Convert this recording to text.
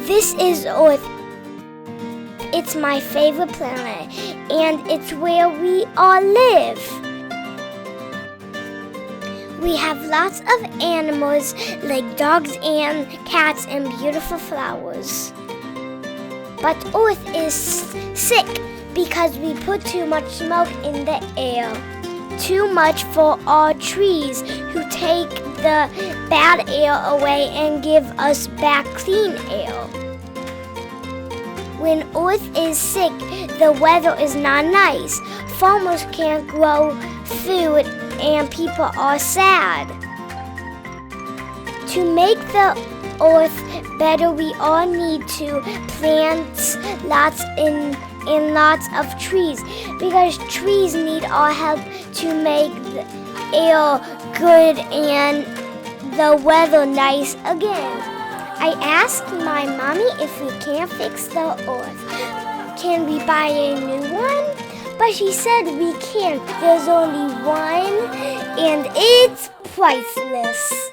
This is Earth. It's my favorite planet, and it's where we all live. We have lots of animals like dogs and cats and beautiful flowers. But Earth is sick because we put too much smoke in the air. Too much for our trees who take the bad air away and give us back clean air. When Earth is sick, the weather is not nice. Farmers can't grow food and people are sad. To make the Earth better, we all need to plant lots of trees because trees need our help to make the air good and the weather nice again. I asked my mommy if we can't fix the Earth. Can we buy a new one? But she said we can't. There's only one, and it's priceless.